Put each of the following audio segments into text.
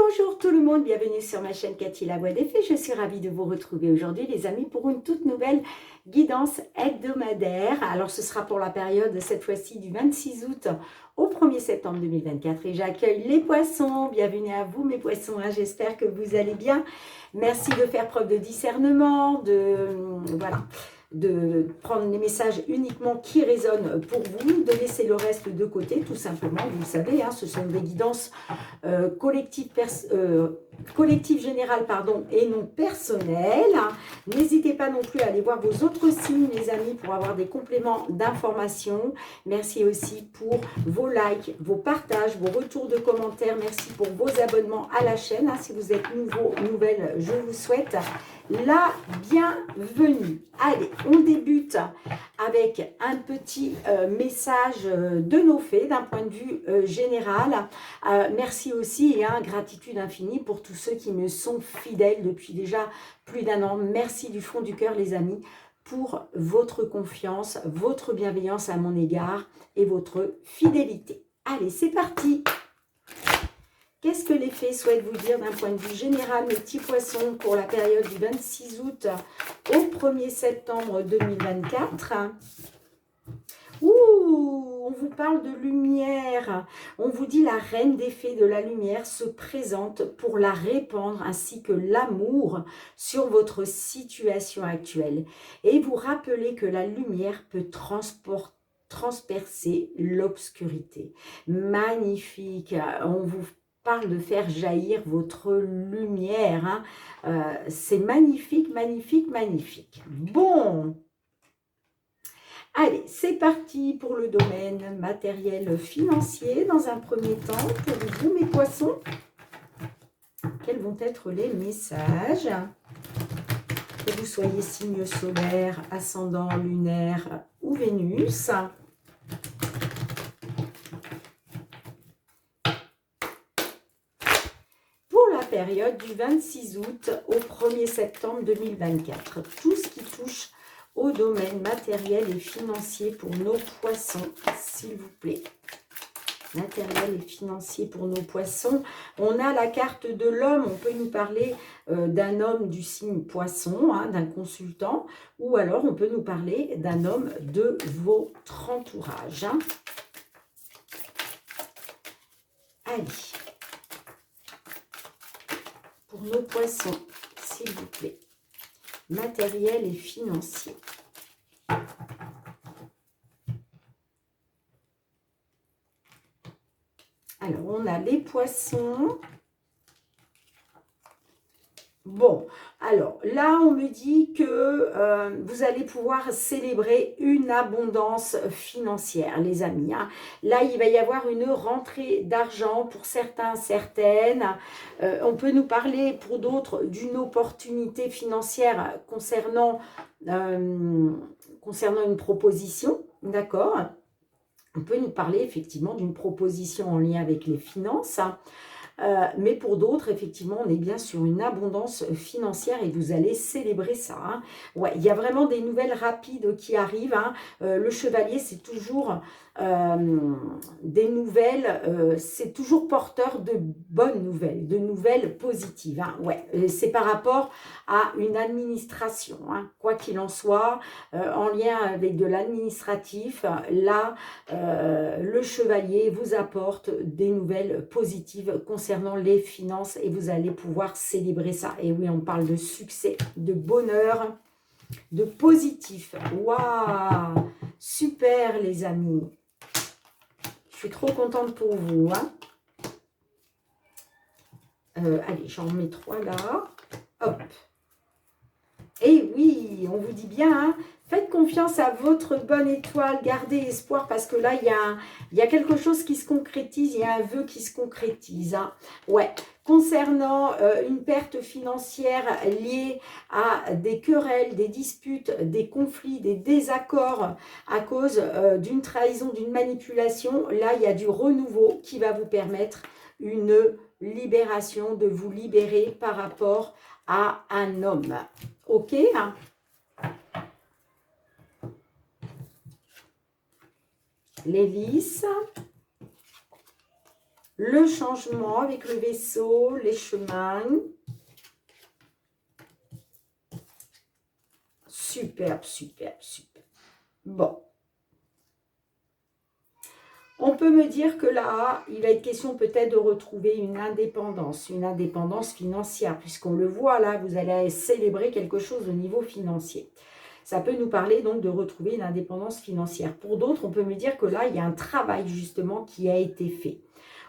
Bonjour tout le monde, bienvenue sur ma chaîne Cathy La Voix des Fées. Je suis ravie de vous retrouver aujourd'hui les amis pour une toute nouvelle guidance hebdomadaire. Alors ce sera pour la période cette fois-ci du 26 août au 1er septembre 2024 et j'accueille les poissons. Bienvenue à vous mes poissons, hein. J'espère que vous allez bien. Merci de faire preuve de discernement, de prendre les messages uniquement qui résonnent pour vous, de laisser le reste de côté, tout simplement. Vous le savez, hein, ce sont des guidances collectif général et non personnel. N'hésitez pas non plus à aller voir vos autres signes les amis pour avoir des compléments d'informations. Merci aussi pour vos likes, vos partages, vos retours de commentaires. Merci pour vos abonnements à la chaîne. Si vous êtes nouveau, nouvelle, je vous souhaite la bienvenue. Allez, on débute avec un petit message de nos fées d'un point de vue général. Merci aussi et gratitude infinie pour tous ceux qui me sont fidèles depuis déjà plus d'un an. Merci du fond du cœur les amis pour votre confiance, votre bienveillance à mon égard et votre fidélité. Allez, c'est parti. Qu'est-ce que les fées souhaitent vous dire d'un point de vue général, mes petits poissons, pour la période du 26 août au 1er septembre 2024 ? On vous parle de lumière. On vous dit la reine des fées de la lumière se présente pour la répandre ainsi que l'amour sur votre situation actuelle. Et vous rappelez que la lumière peut transpercer l'obscurité. Magnifique. On vous parle de faire jaillir votre lumière. C'est magnifique, magnifique, magnifique. Bon. Allez, c'est parti pour le domaine matériel financier. Dans un premier temps, pour vous, mes poissons, quels vont être les messages? Que vous soyez signe solaire, ascendant, lunaire ou Vénus. Pour la période du 26 août au 1er septembre 2024, tout ce qui touche au domaine matériel et financier pour nos poissons, s'il vous plaît. Matériel et financier pour nos poissons. On a la carte de l'homme. On peut nous parler d'un homme du signe poisson, d'un consultant, ou alors on peut nous parler d'un homme de votre entourage. Allez. Pour nos poissons, s'il vous plaît. Matériel et financier. Alors, on a les poissons. Bon, alors là, on me dit que vous allez pouvoir célébrer une abondance financière, les amis. Là, il va y avoir une rentrée d'argent pour certains, certaines. On peut nous parler pour d'autres d'une opportunité financière concernant une proposition, d'accord ? On peut nous parler effectivement d'une proposition en lien avec les finances. Mais pour d'autres, effectivement, on est bien sur une abondance financière et vous allez célébrer ça. Ouais, il y a vraiment des nouvelles rapides qui arrivent. Le chevalier, c'est toujours des nouvelles, c'est toujours porteur de bonnes nouvelles, de nouvelles positives. Ouais, c'est par rapport à une administration. Quoi qu'il en soit, en lien avec de l'administratif, là, le chevalier vous apporte des nouvelles positives concernant les finances et vous allez pouvoir célébrer ça. Et oui, on parle de succès, de bonheur, de positif. Waouh! Super les amis! Je suis trop contente pour vous. Allez, j'en mets 3 là. Hop! Et oui, on vous dit bien, faites confiance à votre bonne étoile, gardez espoir parce que là, il y a quelque chose qui se concrétise, il y a un vœu qui se concrétise. Ouais, concernant une perte financière liée à des querelles, des disputes, des conflits, des désaccords à cause d'une trahison, d'une manipulation, là, il y a du renouveau qui va vous permettre une libération, de vous libérer par rapport à un homme. Ok, l'hélice. le changement avec le vaisseau, les chemins. Superbe, superbe, superbe. Bon. On peut me dire que là, il va être question peut-être de retrouver une indépendance financière, puisqu'on le voit là, vous allez célébrer quelque chose au niveau financier. Ça peut nous parler donc de retrouver une indépendance financière. Pour d'autres, on peut me dire que là, il y a un travail justement qui a été fait.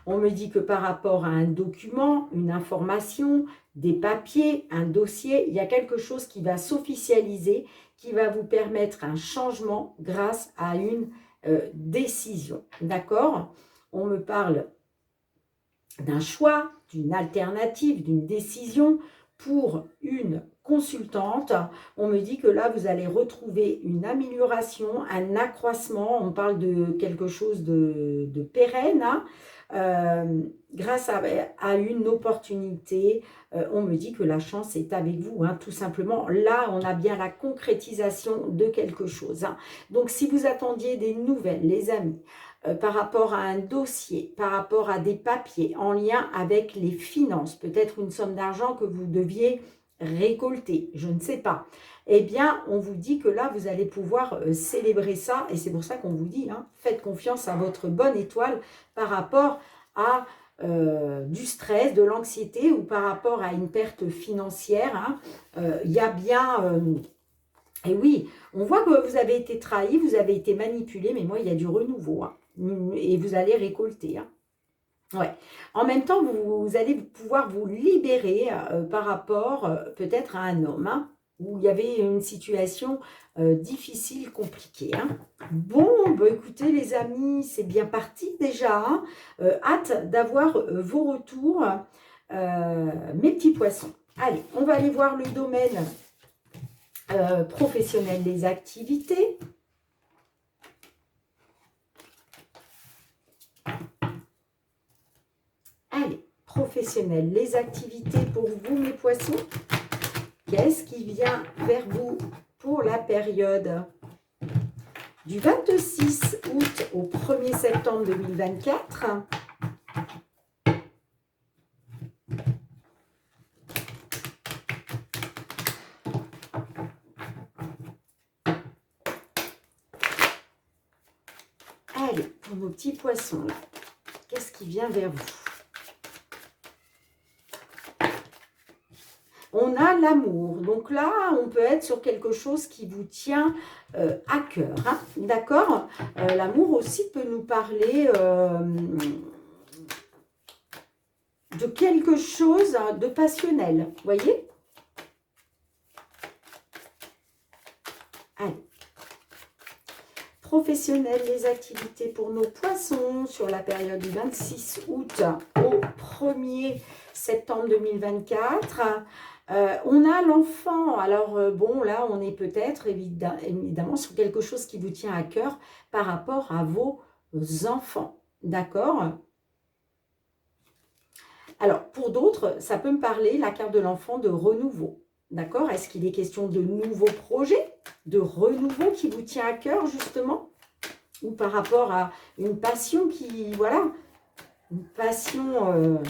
On me dit que par rapport à un document, une information, des papiers, un dossier, il y a quelque chose qui va s'officialiser, qui va vous permettre un changement grâce à une décision. D'accord? On me parle d'un choix, d'une alternative, d'une décision pour une consultante. On me dit que là, vous allez retrouver une amélioration, un accroissement. On parle de quelque chose de pérenne, hein. Grâce à une opportunité, on me dit que la chance est avec vous, hein, tout simplement. Là, on a bien la concrétisation de quelque chose, hein. Donc, si vous attendiez des nouvelles, les amis, par rapport à un dossier, par rapport à des papiers en lien avec les finances, peut-être une somme d'argent que vous deviez récolter, je ne sais pas, eh bien, on vous dit que là, vous allez pouvoir célébrer ça, et c'est pour ça qu'on vous dit, hein, faites confiance à votre bonne étoile par rapport à du stress, de l'anxiété ou par rapport à une perte financière, hein. Il y a bien... et oui, on voit que vous avez été trahi, vous avez été manipulé, mais moi, il y a du renouveau, hein, et vous allez récolter, hein. Ouais. En même temps, vous allez pouvoir vous libérer par rapport peut-être à un homme, hein, où il y avait une situation difficile, compliquée, hein. Bon, bah, écoutez les amis, c'est bien parti déjà, hein. Hâte d'avoir vos retours, mes petits poissons. Allez, on va aller voir le domaine professionnel des activités. Allez, professionnel, les activités pour vous, mes poissons. Qu'est-ce qui vient vers vous pour la période du 26 août au 1er septembre 2024 ? Allez, pour nos petits poissons, là, qu'est-ce qui vient vers vous ? On a l'amour. Donc là, on peut être sur quelque chose qui vous tient à cœur, hein, d'accord ? L'amour aussi peut nous parler de quelque chose de passionnel, vous voyez ? Allez. Professionnel, les activités pour nos poissons sur la période du 26 août au 1er septembre 2024. On a l'enfant. Alors, bon, là, on est peut-être évidemment sur quelque chose qui vous tient à cœur par rapport à vos enfants. D'accord ? Alors, pour d'autres, ça peut me parler, la carte de l'enfant, de renouveau. D'accord? Est-ce qu'il est question de nouveaux projets, de renouveau qui vous tient à cœur, justement? Ou par rapport à une passion qui, voilà, une passion...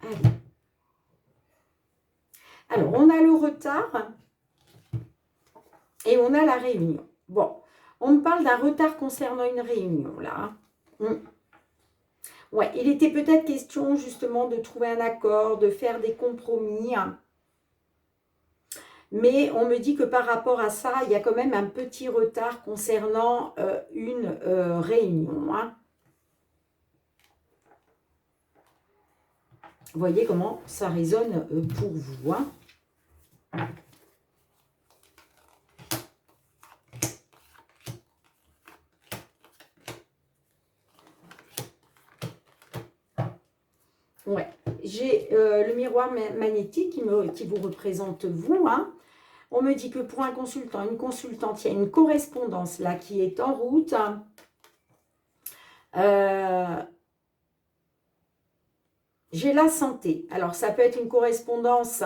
Allez. Alors, on a le retard et on a la réunion. Bon, on me parle d'un retard concernant une réunion, là. Ouais, il était peut-être question, justement, de trouver un accord, de faire des compromis. Mais on me dit que par rapport à ça, il y a quand même un petit retard concernant une réunion, hein. Vous voyez comment ça résonne pour vous, hein. Ouais, j'ai le miroir magnétique qui vous représente vous, hein. On me dit que pour un consultant, une consultante, il y a une correspondance là qui est en route. J'ai la santé. Alors, ça peut être une correspondance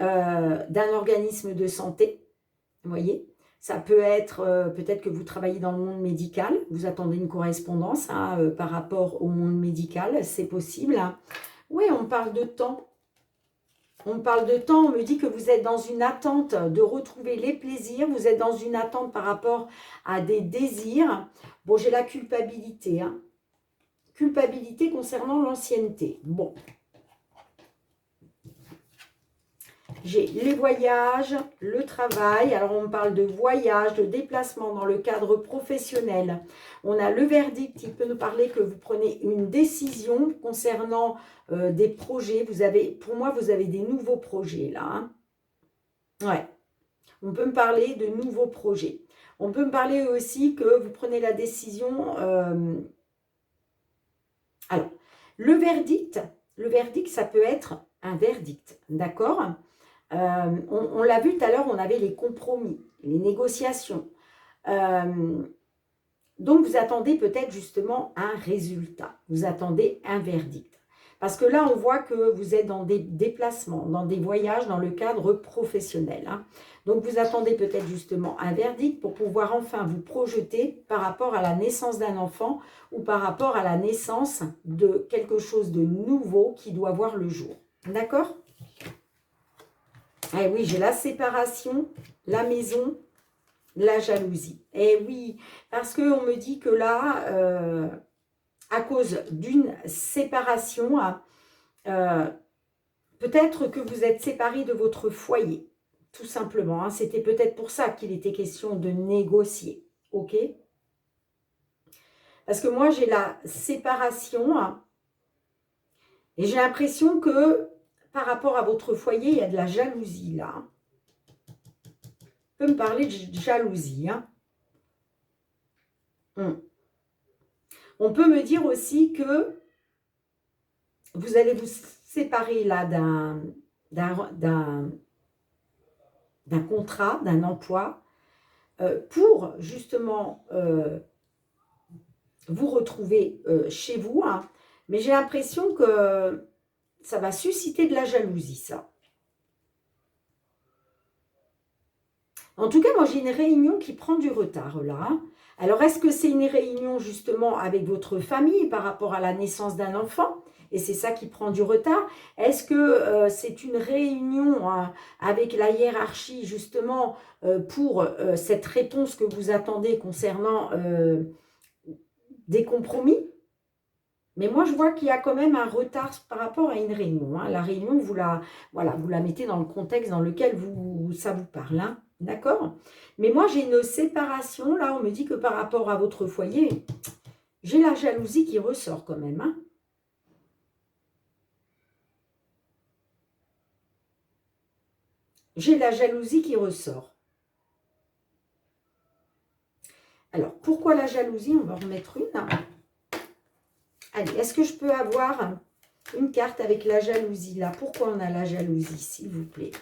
d'un organisme de santé. Vous voyez, Ça peut être, peut-être que vous travaillez dans le monde médical, vous attendez une correspondance hein, par rapport au monde médical, c'est possible. Hein. Oui, on parle de temps. On parle de temps, on me dit que vous êtes dans une attente de retrouver les plaisirs, vous êtes dans une attente par rapport à des désirs. Bon, j'ai la culpabilité, hein. Culpabilité concernant l'ancienneté. Bon. J'ai les voyages, le travail. Alors, on parle de voyage, de déplacement dans le cadre professionnel. On a le verdict qui peut nous parler que vous prenez une décision concernant des projets. Vous avez, pour moi, vous avez des nouveaux projets là. Hein. Ouais. On peut me parler de nouveaux projets. On peut me parler aussi que vous prenez la décision. Alors, le verdict, ça peut être un verdict, d'accord ? On l'a vu tout à l'heure, on avait les compromis, les négociations. Donc, vous attendez peut-être justement un résultat. Vous attendez un verdict. Parce que là, on voit que vous êtes dans des déplacements, dans des voyages, dans le cadre professionnel. Hein. Donc, vous attendez peut-être justement un verdict pour pouvoir enfin vous projeter par rapport à la naissance d'un enfant ou par rapport à la naissance de quelque chose de nouveau qui doit voir le jour. D'accord ? Eh oui, j'ai la séparation, la maison, la jalousie. Eh oui, parce qu'on me dit que là, à cause d'une séparation, peut-être que vous êtes séparés de votre foyer, tout simplement. Hein. C'était peut-être pour ça qu'il était question de négocier, ok? Parce que moi, j'ai la séparation et j'ai l'impression que par rapport à votre foyer, il y a de la jalousie là. On peut me parler de jalousie. Hein. On peut me dire aussi que vous allez vous séparer là d'un contrat, d'un emploi, pour justement vous retrouver chez vous. Hein. Mais j'ai l'impression que ça va susciter de la jalousie, ça. En tout cas, moi, j'ai une réunion qui prend du retard, là. Alors, est-ce que c'est une réunion, justement, avec votre famille par rapport à la naissance d'un enfant? Et c'est ça qui prend du retard. Est-ce que c'est une réunion hein, avec la hiérarchie, justement, pour cette réponse que vous attendez concernant des compromis? Mais moi, je vois qu'il y a quand même un retard par rapport à une réunion. Hein. La réunion, vous la mettez dans le contexte dans lequel ça vous parle. Hein. D'accord? Mais moi, j'ai une séparation. Là, on me dit que par rapport à votre foyer, j'ai la jalousie qui ressort quand même. Hein. J'ai la jalousie qui ressort. Alors, pourquoi la jalousie? On va en remettre une. Allez, est-ce que je peux avoir une carte avec la jalousie là? Pourquoi on a la jalousie, s'il vous plaît?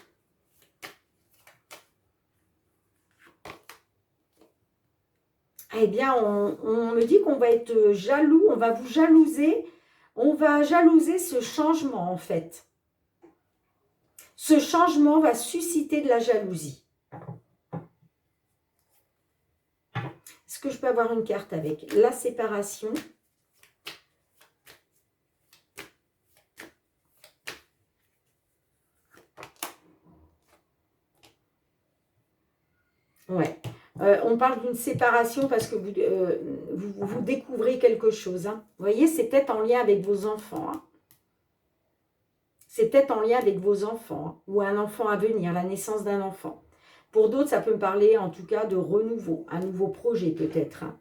Eh bien, on me dit qu'on va être jaloux, on va vous jalouser. On va jalouser ce changement, en fait. Ce changement va susciter de la jalousie. Est-ce que je peux avoir une carte avec la séparation? Ouais. On parle d'une séparation parce que vous découvrez quelque chose. Hein. Vous voyez, c'est peut-être en lien avec vos enfants. Hein. C'est peut-être en lien avec vos enfants hein, ou un enfant à venir, la naissance d'un enfant. Pour d'autres, ça peut me parler en tout cas de renouveau, un nouveau projet peut-être. Hein.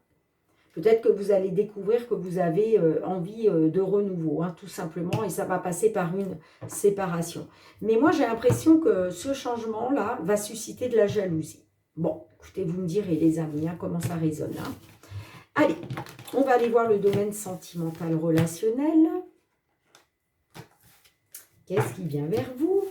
Peut-être que vous allez découvrir que vous avez envie de renouveau, hein, tout simplement, et ça va passer par une séparation. Mais moi, j'ai l'impression que ce changement-là va susciter de la jalousie. Bon, écoutez, vous me direz, les amis, hein, comment ça résonne. Hein. Allez, on va aller voir le domaine sentimental relationnel. Qu'est-ce qui vient vers vous?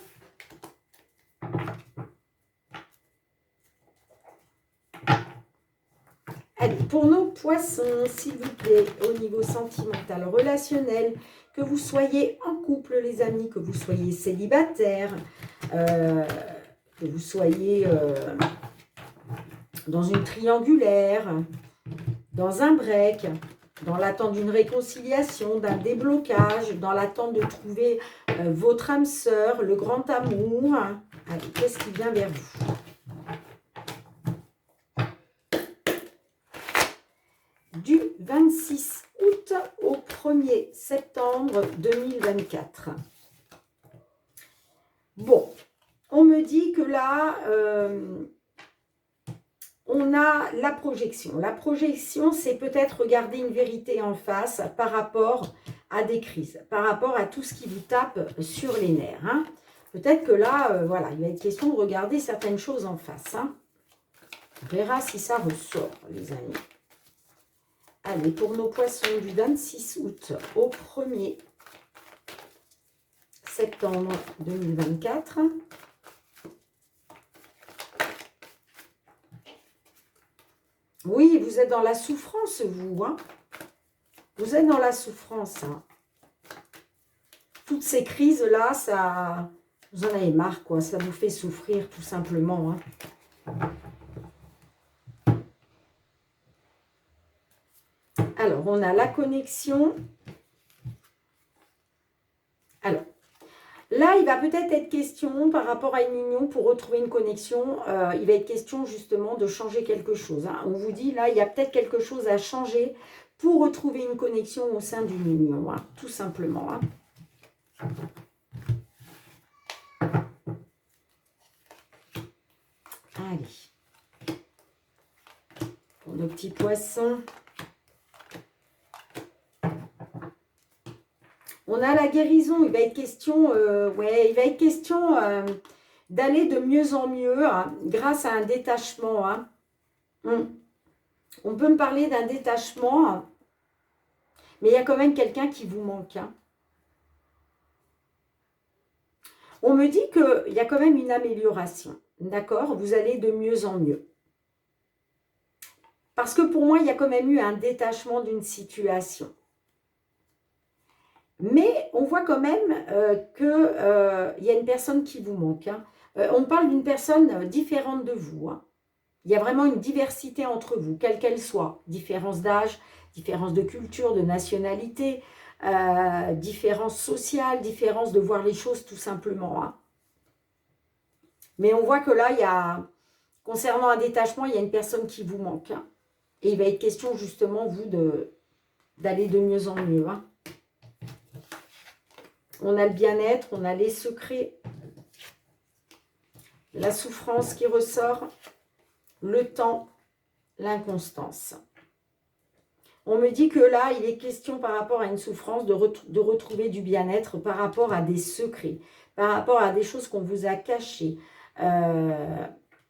Allez, pour nos poissons, s'il vous plaît, au niveau sentimental, relationnel, que vous soyez en couple, les amis, que vous soyez célibataire, que vous soyez dans une triangulaire, dans un break, dans l'attente d'une réconciliation, d'un déblocage, dans l'attente de trouver votre âme sœur, le grand amour. Allez, qu'est-ce qui vient vers vous? Du 26 août au 1er septembre 2024. Bon, on me dit que là, on a la projection. La projection, c'est peut-être regarder une vérité en face par rapport à des crises, par rapport à tout ce qui vous tape sur les nerfs. Hein. Peut-être que là, voilà, il va être question de regarder certaines choses en face. Hein. On verra si ça ressort, les amis. Allez, pour nos poissons du 26 août au 1er septembre 2024. Oui, vous êtes dans la souffrance, vous. Hein. Vous êtes dans la souffrance. Hein. Toutes ces crises-là, ça, vous en avez marre, quoi. Ça vous fait souffrir, tout simplement. Hein. Alors, on a la connexion. Alors, là, il va peut-être être question, par rapport à une union, pour retrouver une connexion, il va être question justement de changer quelque chose. Hein. On vous dit, là, il y a peut-être quelque chose à changer pour retrouver une connexion au sein d'une union, hein, tout simplement. Hein. Allez. Pour nos petits poissons. On a la guérison, il va être question, il va être question d'aller de mieux en mieux hein, grâce à un détachement. Hein. On peut me parler d'un détachement, hein, mais il y a quand même quelqu'un qui vous manque. Hein. On me dit qu'il y a quand même une amélioration, d'accord? Vous allez de mieux en mieux. Parce que pour moi, il y a quand même eu un détachement d'une situation. Mais on voit quand même qu'il y a une personne qui vous manque. Hein. On parle d'une personne différente de vous. Hein. Il y a vraiment une diversité entre vous, quelle qu'elle soit. Différence d'âge, différence de culture, de nationalité, différence sociale, différence de voir les choses tout simplement. Hein. Mais on voit que là, il y a, concernant un détachement, il y a une personne qui vous manque. Hein. Et il va être question justement, vous, d'aller de mieux en mieux. Hein. On a le bien-être, on a les secrets, la souffrance qui ressort, le temps, l'inconstance. On me dit que là, il est question par rapport à une souffrance de retrouver du bien-être par rapport à des secrets, par rapport à des choses qu'on vous a cachées.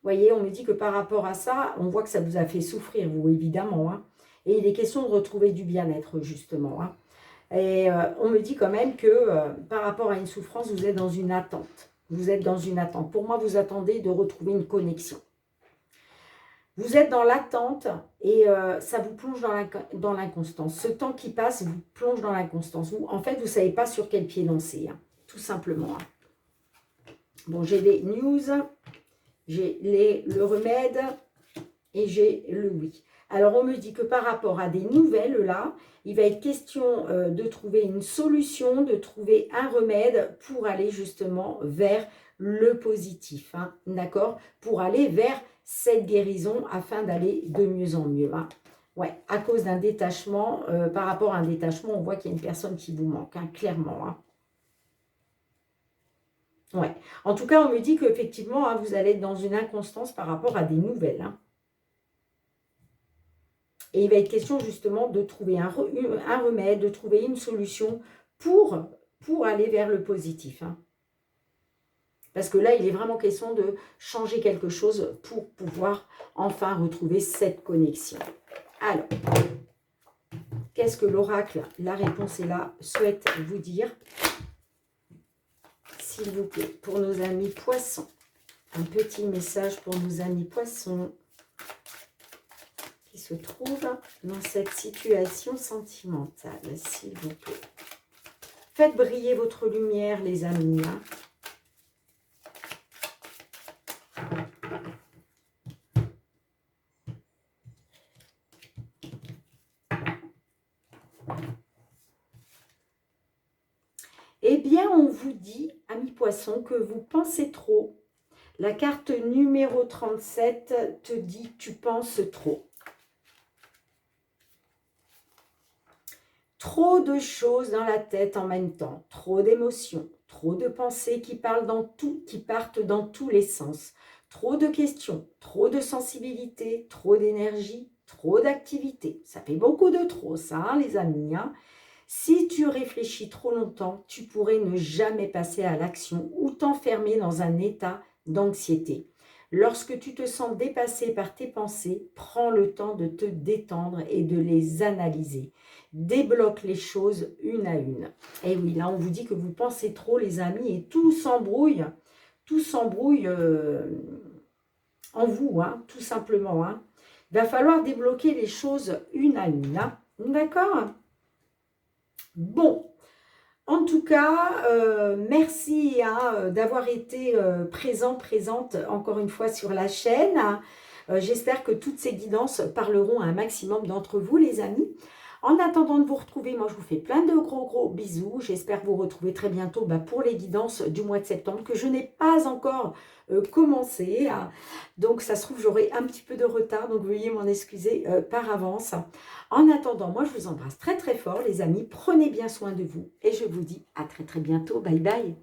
Voyez, on me dit que par rapport à ça, on voit que ça vous a fait souffrir, vous, évidemment. Hein. Et il est question de retrouver du bien-être, justement. Hein. Et on me dit quand même que par rapport à une souffrance, vous êtes dans une attente. Vous êtes dans une attente. Pour moi, vous attendez de retrouver une connexion. Vous êtes dans l'attente et ça vous plonge dans l'inconstance. Ce temps qui passe vous plonge dans l'inconstance. En fait, vous ne savez pas sur quel pied danser, hein, tout simplement. Hein. Bon, j'ai les news, j'ai le remède et j'ai le oui. Alors, on me dit que par rapport à des nouvelles, là, il va être question de trouver une solution, de trouver un remède pour aller justement vers le positif. Hein, d'accord? Pour aller vers cette guérison afin d'aller de mieux en mieux. Hein. Ouais, à cause d'un détachement, par rapport à un détachement, on voit qu'il y a une personne qui vous manque, hein, clairement. Hein. Ouais. En tout cas, on me dit qu'effectivement, hein, vous allez être dans une inconstance par rapport à des nouvelles. Hein. Et il va être question justement de trouver un remède, de trouver une solution pour aller vers le positif. Hein. Parce que là, il est vraiment question de changer quelque chose pour pouvoir enfin retrouver cette connexion. Alors, qu'est-ce que l'oracle, la réponse est là, souhaite vous dire? S'il vous plaît, pour nos amis poissons. Un petit message pour nos amis poissons qui se trouvent dans cette situation sentimentale, s'il vous plaît. Faites briller votre lumière, les amis. Hein. bien, on vous dit, amis poissons, que vous pensez trop. La carte numéro 37 te dit « tu penses trop ». Trop de choses dans la tête en même temps, trop d'émotions, trop de pensées qui partent dans tous les sens, trop de questions, trop de sensibilité, trop d'énergie, trop d'activité. Ça fait beaucoup de trop, ça, hein, les amis, hein. Si tu réfléchis trop longtemps, tu pourrais ne jamais passer à l'action ou t'enfermer dans un état d'anxiété. Lorsque tu te sens dépassé par tes pensées, prends le temps de te détendre et de les analyser. Débloque les choses une à une. Et oui, là, on vous dit que vous pensez trop, les amis, et tout s'embrouille en vous, hein, tout simplement. Hein. Il va falloir débloquer les choses une à une. Hein. D'accord ? Bon, en tout cas, merci hein, d'avoir été présente encore une fois sur la chaîne. J'espère que toutes ces guidances parleront à un maximum d'entre vous, les amis. En attendant de vous retrouver, moi je vous fais plein de gros bisous. J'espère vous retrouver très bientôt pour les guidances du mois de septembre que je n'ai pas encore commencé. Donc ça se trouve j'aurai un petit peu de retard, donc veuillez m'en excuser par avance. En attendant, moi je vous embrasse très fort les amis. Prenez bien soin de vous et je vous dis à très bientôt. Bye bye.